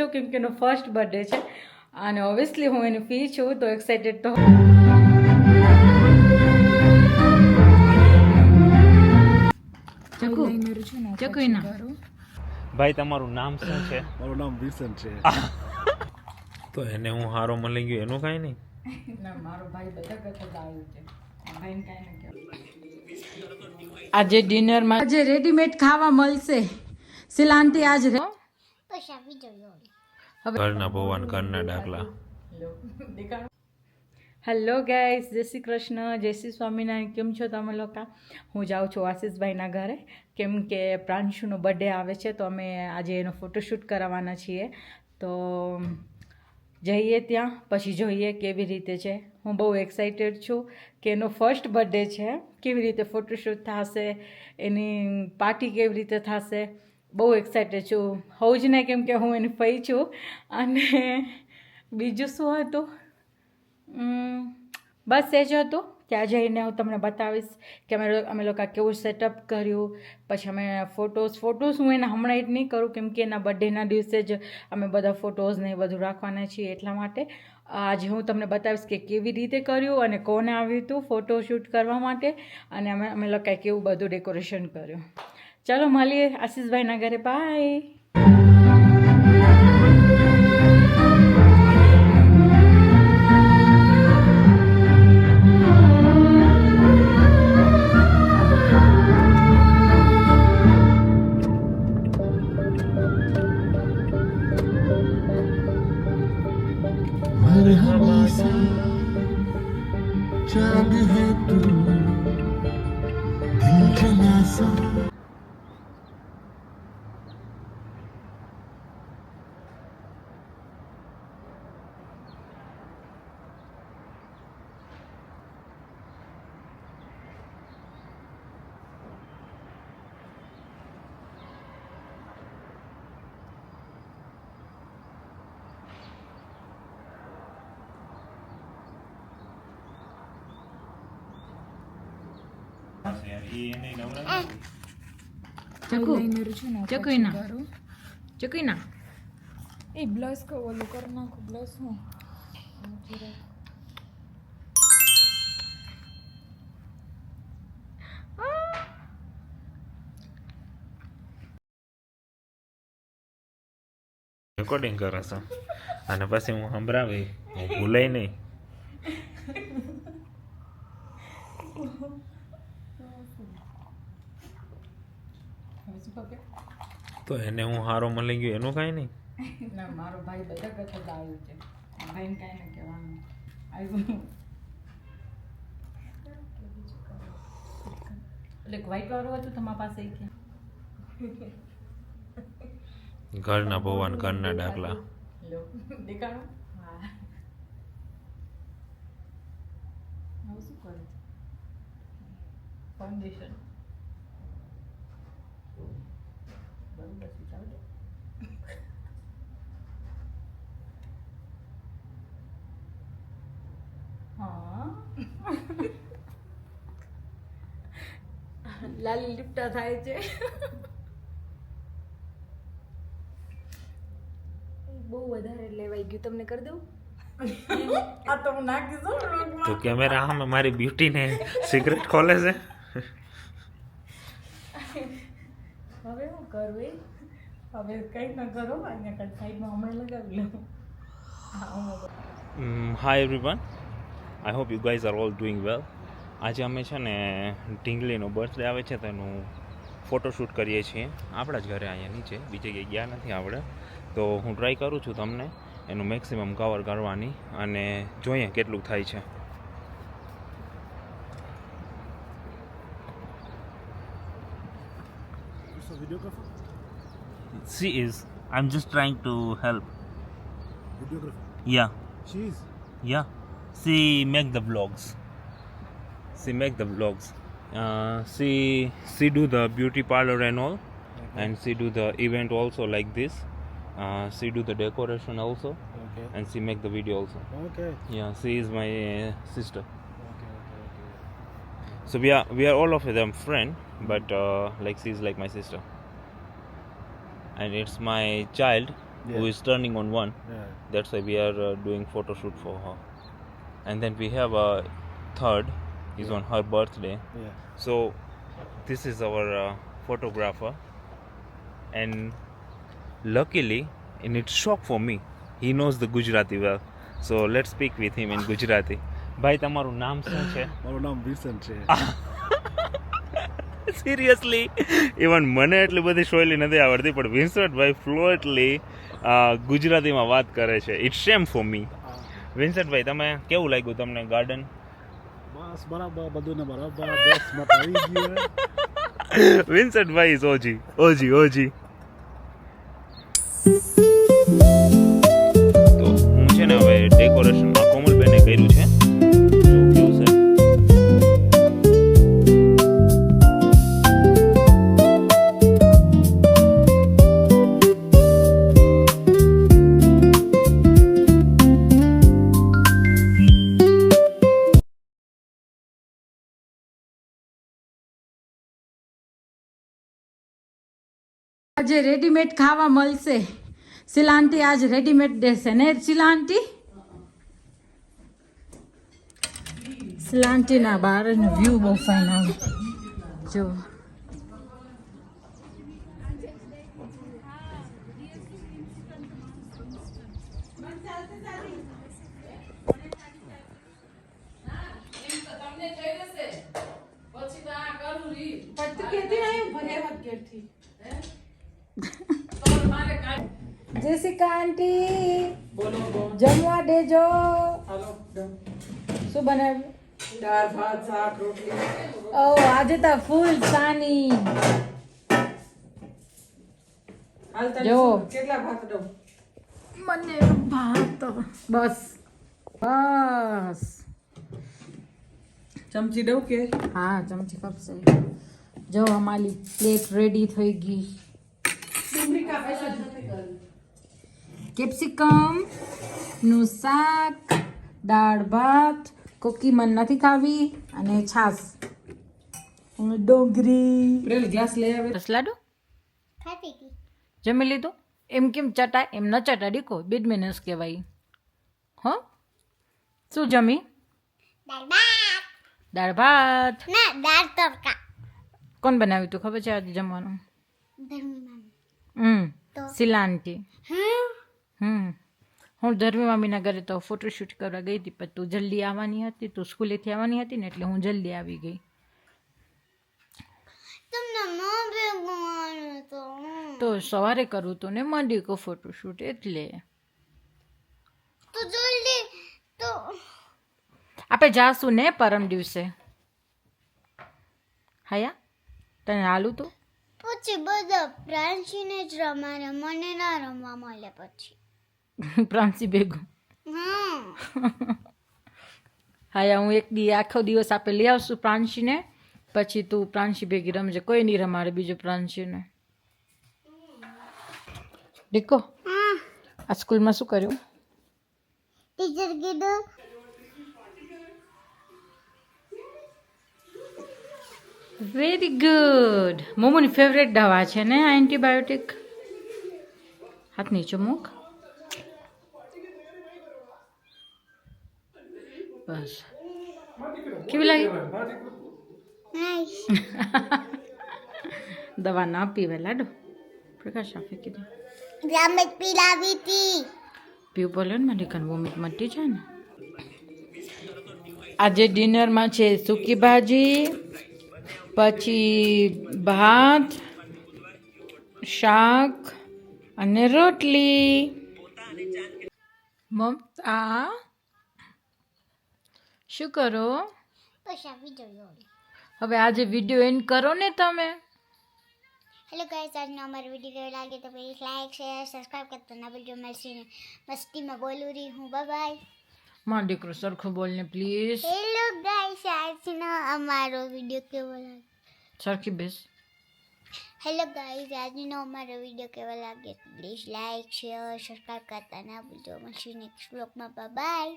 છું કેમ કે એનો ફર્સ્ટ બર્થડે છે અને ઓબ્વિયસલી હું એની ફી છું તો એક્સાઇટેડ તો ચકુના ભાઈ તમારું નામ શું છે? મારું નામ વિલ્સન છે. તો એને હું હારો મળી ગયો એનું કાંઈ નહીં. ના મારો ભાઈ બધા કરતા દારૂ છે ભાઈને કાંઈ ન કહેવાય. આજે ડિનરમાં આજે રેડીમેડ ખાવા મળશે સિલાંટી આજ રે ઘરના ભગવાન ઘરના ડાકલા. હેલો ગાઈસ, જય શ્રી કૃષ્ણ, જય શ્રી સ્વામિનારાયણ. કેમ છો તમે લોકો? હું જાઉં છું આશીષભાઈના ઘરે કેમ કે પ્રાંશુનો બર્થડે આવે છે તો અમે આજે એનો ફોટોશૂટ કરાવવાના છીએ. તો જઈએ ત્યાં પછી જોઈએ કેવી રીતે છે. હું બહુ એક્સાઇટેડ છું કે એનો ફર્સ્ટ બર્થડે છે, કેવી રીતે ફોટોશૂટ થશે, એની પાર્ટી કેવી રીતે થશે. બહુ એક્સાઇટેડ છું. હોઉં જ નહીં કેમ કે હું એની ફઈ છું. અને બીજું શું હતું, બસ એ જ હતું. ત્યાં જઈને હું તમને બતાવીશ કે અમે લોકો કેવું સેટઅપ કર્યું. પછી અમે ફોટોઝ હું એને હમણાં જ નહીં કરું કેમ કે એના બર્થડેના દિવસે જ અમે બધા ફોટોઝ ને એ બધું રાખવાના છીએ. એટલા માટે આજે હું તમને બતાવીશ કે કેવી રીતે કર્યું અને કોને આવ્યું હતું ફોટોશૂટ કરવા માટે અને અમે લોકોએ કેવું બધું ડેકોરેશન કર્યું. ચાલો મળીએ આશીષભાઈના ઘરે. બાય. चांद है तू दिल जलासा. ચકુના એ બ્લશ કો ઓલું કરી નાખું. બ્લશ હું રેકોર્ડિંગ કરે છે અને પછી હું સંભળાવી, હું ભૂલાય નહીં. તો એને હું હારો મળી ગયો એનું કાંઈ નહીં. ના મારો ભાઈ બધા કરતા દારૂ છે ભાઈને કાંઈ ન કહેવાનું. આવ્યું એટલે વ્હાઈટ વાળું હતું તમારા પાસે કે ઘરના ભગવાન ઘરના ડાકલા. દેખાડો. હા હવે શું કરે છે? ફાઉન્ડેશન બરોબર છે. ચાલો હા લાલી લિપ્ટા થાય છે. બહુ વધારે લેવાઈ ગયું. તમને કરી દઉં? આ તો હું નાખીશ. તો કેમેરા સામે મારી બ્યુટીને સિગરેટ ખોલે છે. હવે હું કરું એ હવે કંઈ ન કરો. અહીંયા સાઈડમાં હમણાં લગાવી લઉં. Hi everyone, I hope you guys are all doing well. આજે અમે છે ને ઢીંગલીનો બર્થડે આવે છે તો એનું ફોટોશૂટ કરીએ છીએ આપણા જ ઘરે અહીંયા નીચે, બીજે ક્યાંય ગયા નથી આપણે. તો હું ટ્રાય કરું છું તમને એનું મેક્સિમમ કવર કરવાની અને જોઈએ કેટલું થાય છે. Videographer? She is. I'm just trying to help. Videographer? Yeah. She is. Yeah. She make the vlogs. She do the beauty parlor and all, Okay. and she do the event also like this. She do the decoration also, Okay. and she make the video also. Okay. Yeah, she is my sister. Okay. So we are all of them friend, but like she is like my sister, and it's my child who is turning on 1. Yeah. That's why we are doing photo shoot for her. And then we have a third, is on her birthday. Yeah. So this is our photographer, and luckily, and it's shock for me, he knows the Gujarati well. So let's speak with him in Gujarati. ભાઈ તમારું નામ શું છે? મારું નામ Wilson છે. Seriously even મને એટલી બધી શૈલી નથી આવડતી, પણ વિન્સન્ટભાઈ ફ્લુએન્ટલી ગુજરાતીમાં વાત કરે છે. It's શેમ for me. વિન્સન્ટભાઈ, તમે કેવું લાગ્યું તમને ગાર્ડન? બસ બરાબર, બધું ને બરાબર, બેસ્ટમાં આવી ગયું. વિન્સન્ટભાઈ ઇઝ ઓજી. તો હું છે ને હવે ડેકોરેશન કોમલબેને કર્યું છે. જો કેવું છે. આજે રેડીમેડ ખાવા મળશે. શિલાંટી આજ રેડીમેડ દેશે ને શિલાંટી? શિલાંટીના બહારનો વ્યૂ બહુ ફાઇન આવે. જો જેસિકા આંટી જમવા દેજો. શું બનાવ્યું? દાળ ભાત શાક રોટલી. ઓ આજે તો ફૂલ સાની. હાલ તને જો. શું- કેટલા ભાત દઉં? મને ભાત બસ. ચમચી દઉં કે હા ચમચી કપશે. જો અમારી પ્લેટ રેડી થઈ ગઈ. કેપ્સિકમ નું શાક, દાળ ભાત, કોકી મન નથી ખાવી, અને છાસ અને ડોંગરી. પેલી ગ્લાસ લઈ આવે. લાડુ જમી લીધું? એમ કેમ ચટાય? એમ ન ચટાય દીકો, બેડમેનસ કહેવાય. હો શું જમી? દાળ ભાત. કોણ બનાવ્યું તું ખબર છે આજે જમવાનું? શિલાંટી. હું ધર્મી મામીના ઘરે તો ફોટોશૂટ કરવા ગઈ હતી, પણ તું જલ્દી આવવાની હતી, તું સ્કૂલેથી આવવાની હતી ને, એટલે હું જલ્દી આવી ગઈ. તો સવારે કરું તું ને મંડી કો ફોટોશૂટ, એટલે આપણે જાશું ને પરમ દિવસે. હાયા તને હાલું તું? પછી બધા પ્રાંશીને જ રમાડે, મને ના રમવા મળે પછી. પ્રાંસી ભેગું. હાયા હું એક દી આખો દિવસ આપણે લઈ આવશું પ્રાંશીને, પછી તું પ્રાંશી ભેગી રમજે. કોઈ નહીં રમાડે બીજું પ્રાંશીને. દીકો આ સ્કૂલમાં શું કર્યું? ટીચર કીધું વેરી ગુડ. મોમોની ફેવરેટ દવા છે ને એન્ટીબાયોટિક. હાથ નીચે મૂક. બસ. કેવી લાગી? દવા ના પીવે લાડો. પ્રકાશ આપી કીધું રામે જ પીલાવી હતી. પીવું બોલે ને મારી કાન વોમિટ મટી જાય ને. આજે ડિનરમાં છે સૂકી ભાજી, પછી ભાત, શાક અને રોટલી. મમતા શું કરો? પછી આવી જોયો. હવે આજે વિડીયો એન્ડ કરો ને તમે. હેલો ગાઈસ, આજનો અમારો વિડીયો કેવો લાગે તો પ્લીઝ લાઈક શેર સબસ્ક્રાઈબ કરતા ના ભૂલજો. મળશે મસ્તીમાં બોલું રહી હું. બાય. મારો દીકરો સરખું બોલને પ્લીઝ. હેલો ગાઈસ, આજનો અમારો વિડીયો કેવો લાગે. સરખી બેસ. હેલો ગાઈસ, આજનો અમારો વિડીયો કેવો લાગે પ્લીઝ લાઈક શેર સબસ્ક્રાઈબ કરતા ના ભૂલજો. મળશે નેક્સ્ટ વ્લોગમાં. બાય.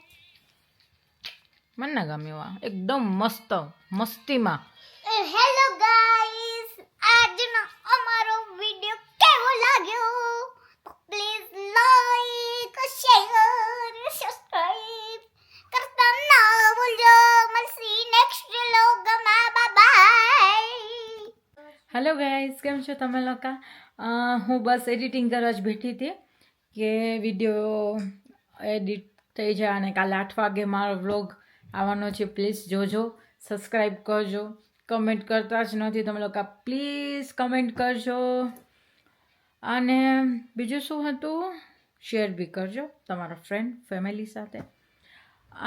મને ના ગમ્યું આ એકદમ મસ્ત મસ્તીમાં. હેલો ગાઈસ, આજનો અમારો વિડીયો કેવો લાગ્યો પ્લીઝ હેલો ગાઈઝ, કેમ છો તમે લોકો? હું બસ એડિટિંગ કરવા જ બેઠી હતી કે વિડીયો એડિટ થઈ જાય અને કાલે 8 વાગે મારો વ્લોગ આવવાનો છે. પ્લીઝ જોજો, સબસ્ક્રાઈબ કરજો, કમેન્ટ કરતા જ નથી તમે લોકો, પ્લીઝ કમેન્ટ કરજો. અને બીજું શું હતું, શેર બી કરજો તમારા ફ્રેન્ડ ફેમિલી સાથે.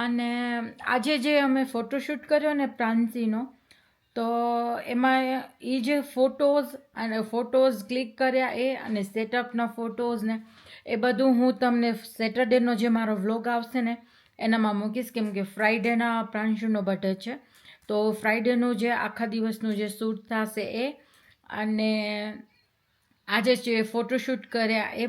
અને આજે જે અમે ફોટોશૂટ કર્યો ને પ્રાંસીનો, તો એમાં એ જે ફોટોઝ ક્લિક કર્યા એ અને સેટઅપના ફોટોઝ ને એ બધું હું તમને સેટરડેનો જે મારો વ્લોગ આવશે ને એનામાં મૂકીશ, કેમ કે ફ્રાઈડેના પ્રાંશુનો બર્થડે છે. તો ફ્રાઈડેનું જે આખા દિવસનું જે શૂટ થશે એ, અને આજે જે ફોટોશૂટ કર્યા એ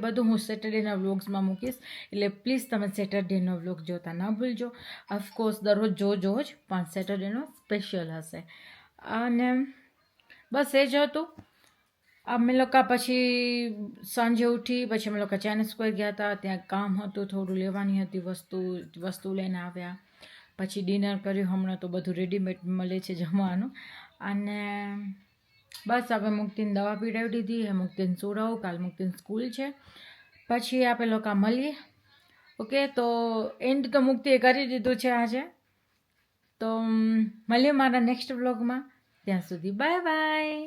બધું હું સેટરડેના વ્લોગ્સમાં મૂકીશ. એટલે પ્લીઝ તમે સેટરડેનો વ્લોગ જોતા ના ભૂલજો. ઓફકોર્સ દરરોજ જોજો જ, પણ સેટરડેનો સ્પેશિયલ હશે. અને બસ એ જ હતું. અમે લોકો પછી સાંજે ઉઠી, પછી અમે લોકો ચાઇના સ્ક્વેર ગયા હતા. ત્યાં કામ હતું, થોડું લેવાની હતી વસ્તુ લઈને આવ્યા. પછી ડિનર કર્યું. હમણાં તો બધું રેડીમેડ મળે છે જમવાનું. અને બસ હવે મુક્તિને દવા પીડાવી દીધી, એ મુક્તિને સુડાવું. કાલ મુક્તિને સ્કૂલ છે. પછી આપણે લોકો મળીએ. ઓકે, તો એન્ડ તો મુક્તિએ કરી દીધું છે આજે. તો મળીએ મારા નેક્સ્ટ વ્લોગમાં. ત્યાં સુધી બાય બાય.